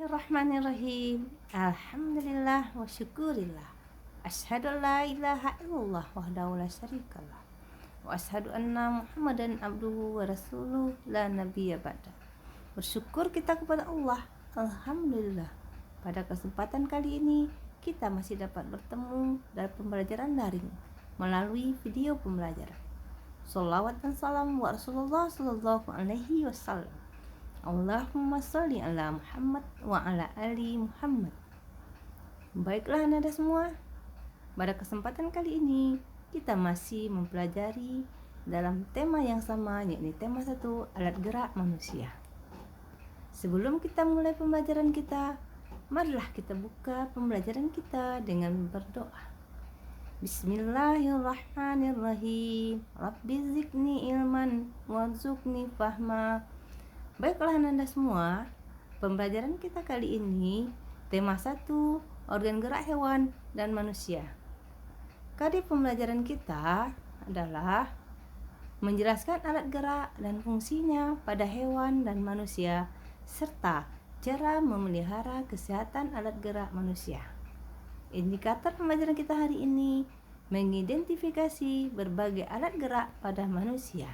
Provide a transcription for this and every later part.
Bismillahirrahmanirrahim. Alhamdulillah wa syukurillah. Asyhadu an la ilaha illallah wahdahu la syarikalah. Wa asyhadu anna Muhammadan abduhu wa rasuluh la nabiyya ba'da. Bersyukur kita kepada Allah. Alhamdulillah. Pada kesempatan kali ini kita masih dapat bertemu dalam pembelajaran daring melalui video pembelajaran. Shalawat dan salam wa Rasulullah sallallahu alaihi wasallam. Allahumma sholli ala Muhammad wa ala ali Muhammad. Baiklah Anda semua, pada kesempatan kali ini kita masih mempelajari dalam tema yang sama, yakni tema 1, alat gerak manusia. Sebelum kita mulai pembelajaran kita, marilah kita buka pembelajaran kita dengan berdoa. Bismillahirrahmanirrahim. Rabbi zidni ilman warzuqni fahma. Baiklah Anda semua, pembelajaran kita kali ini tema 1, organ gerak hewan dan manusia. Kali pembelajaran kita adalah menjelaskan alat gerak dan fungsinya pada hewan dan manusia serta cara memelihara kesehatan alat gerak manusia. Indikator pembelajaran kita hari ini mengidentifikasi berbagai alat gerak pada manusia.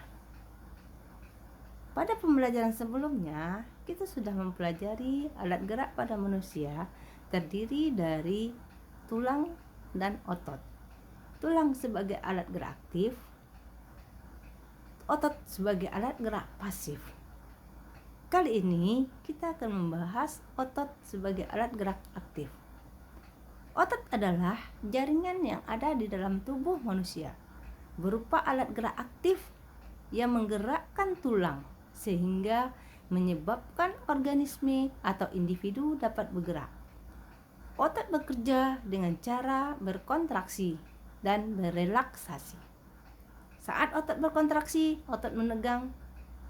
Pada pembelajaran sebelumnya, kita sudah mempelajari alat gerak pada manusia terdiri dari tulang dan otot. Tulang sebagai alat gerak aktif, otot sebagai alat gerak pasif. Kali ini kita akan membahas otot sebagai alat gerak aktif. Otot adalah jaringan yang ada di dalam tubuh manusia, berupa alat gerak aktif yang menggerakkan tulang sehingga menyebabkan organisme atau individu dapat bergerak. Otot bekerja dengan cara berkontraksi dan berelaksasi. Saat otot berkontraksi, otot menegang.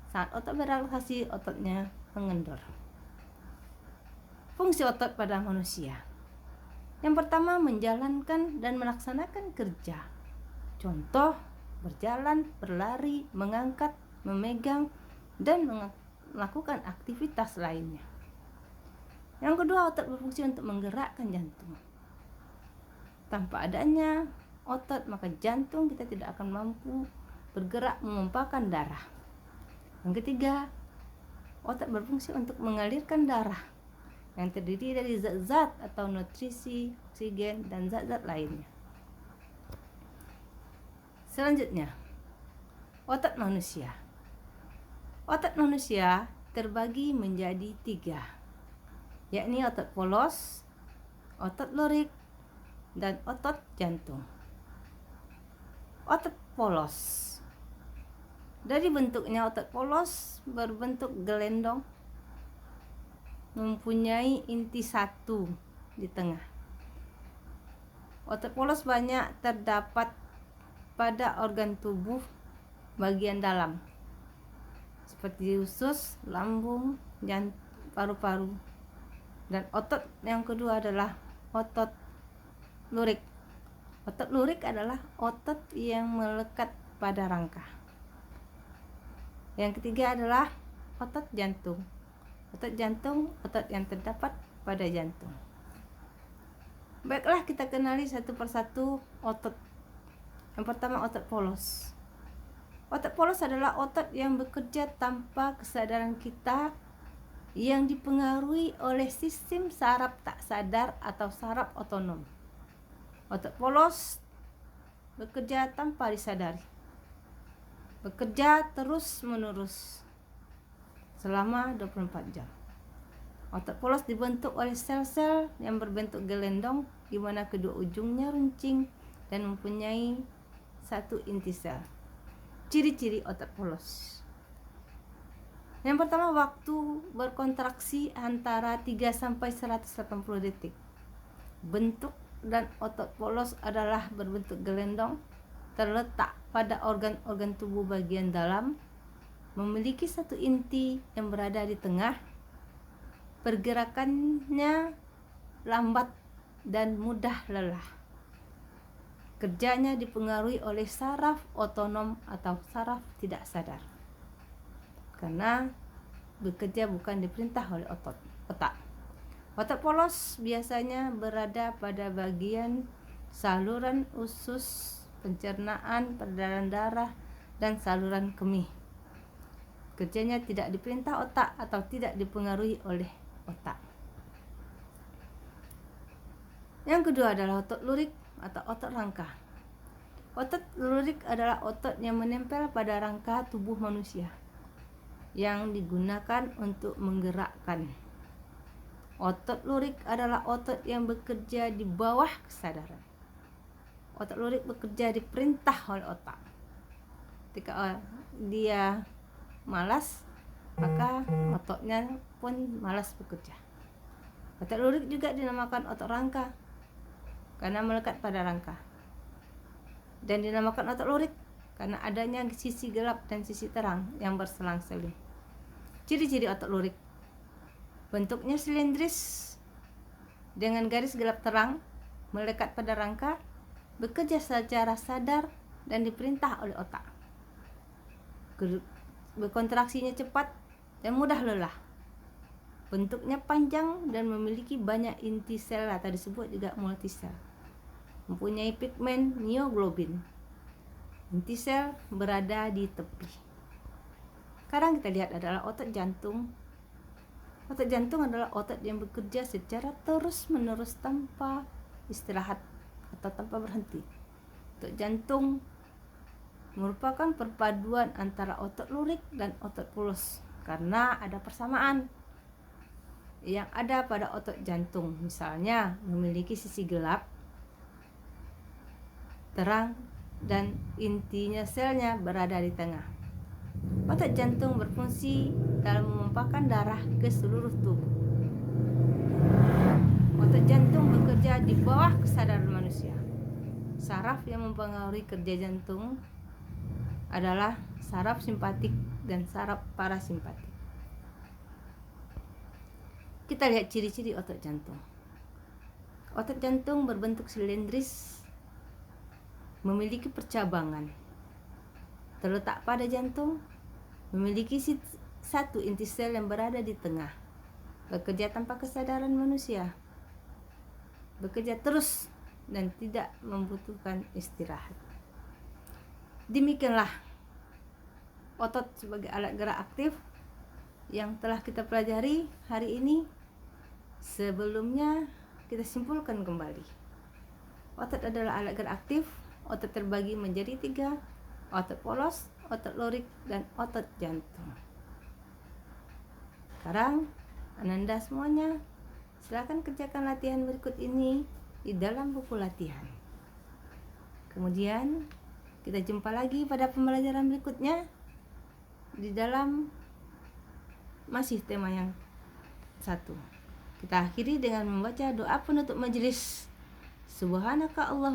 Saat otot berelaksasi, ototnya mengendor. Fungsi otot pada manusia. Yang pertama, menjalankan dan melaksanakan kerja. Contoh, berjalan, berlari, mengangkat, memegang, dan melakukan aktivitas lainnya. Yang kedua, otot berfungsi untuk menggerakkan jantung. Tanpa adanya otot, maka jantung kita tidak akan mampu bergerak memompakan darah. Yang ketiga, otot berfungsi untuk mengalirkan darah yang terdiri dari zat-zat atau nutrisi, oksigen, dan zat-zat lainnya. Selanjutnya, otot manusia. Otot manusia terbagi menjadi 3, yakni otot polos, otot lurik, dan otot jantung. Otot polos. Dari bentuknya, otot polos berbentuk gelendong, mempunyai inti 1 di tengah. Otot polos banyak terdapat pada organ tubuh bagian dalam, seperti usus, lambung, paru-paru. Dan otot yang kedua adalah otot lurik. Otot lurik adalah otot yang melekat pada rangka. Yang ketiga adalah otot jantung. Otot jantung, otot yang terdapat pada jantung. Baiklah, kita kenali satu persatu otot. Yang pertama, otot polos. Otot polos adalah otot yang bekerja tanpa kesadaran kita, yang dipengaruhi oleh sistem saraf tak sadar atau saraf otonom. Otot polos bekerja tanpa disadari, bekerja terus-menerus selama 24 jam. Otot polos dibentuk oleh sel-sel yang berbentuk gelendong, di mana kedua ujungnya runcing dan mempunyai 1 inti sel. Ciri-ciri otot polos. Yang pertama, waktu berkontraksi antara 3-180 detik. Bentuk dan otot polos adalah berbentuk gelendong, terletak pada organ-organ tubuh bagian dalam, memiliki 1 inti yang berada di tengah. Pergerakannya lambat dan mudah lelah. Kerjanya dipengaruhi oleh saraf otonom atau saraf tidak sadar, karena bekerja bukan diperintah oleh otak. Otot polos biasanya berada pada bagian saluran usus, pencernaan, peredaran darah, dan saluran kemih. Kerjanya tidak diperintah otak atau tidak dipengaruhi oleh otak. Yang kedua adalah otot lurik atau otot rangka. Otot lurik adalah otot yang menempel pada rangka tubuh manusia yang digunakan untuk menggerakkan. Otot lurik adalah otot yang bekerja di bawah kesadaran. Otot lurik bekerja diperintah oleh otak. Ketika dia malas, maka ototnya pun malas bekerja. Otot lurik juga dinamakan otot rangka karena melekat pada rangka, dan dinamakan otot lurik karena adanya sisi gelap dan sisi terang yang berselang-seling. Ciri-ciri otot lurik: bentuknya silindris dengan garis gelap terang, melekat pada rangka, bekerja secara sadar dan diperintah oleh otak. Berkontraksinya cepat dan mudah lelah. Bentuknya panjang dan memiliki banyak inti sel atau disebut juga multisel. Mempunyai pigmen mioglobin. Inti sel berada di tepi. Sekarang kita lihat adalah otot jantung. Otot jantung adalah otot yang bekerja secara terus-menerus tanpa istirahat atau tanpa berhenti. Otot jantung merupakan perpaduan antara otot lurik dan otot polos karena ada persamaan yang ada pada otot jantung. Misalnya memiliki sisi gelap, terang, dan intinya selnya berada di tengah. Otot jantung berfungsi dalam memompahkan darah ke seluruh tubuh. Otot jantung bekerja di bawah kesadaran manusia. Saraf yang mempengaruhi kerja jantung adalah saraf simpatik dan saraf parasimpatik. Kita lihat ciri-ciri otot jantung. Otot jantung berbentuk silindris, memiliki percabangan, terletak pada jantung, memiliki satu inti sel yang berada di tengah, bekerja tanpa kesadaran manusia, bekerja terus dan tidak membutuhkan istirahat. Demikianlah otot sebagai alat gerak aktif yang telah kita pelajari hari ini. Sebelumnya kita simpulkan kembali. Otot adalah alat gerak aktif. Otot terbagi menjadi 3: otot polos, otot lurik, dan otot jantung. Sekarang Ananda semuanya, silakan kerjakan latihan berikut ini di dalam buku latihan. Kemudian kita jumpa lagi pada pembelajaran berikutnya di dalam masih tema yang satu. Kita akhiri dengan membaca doa penutup majelis. Subhanaka Allahumma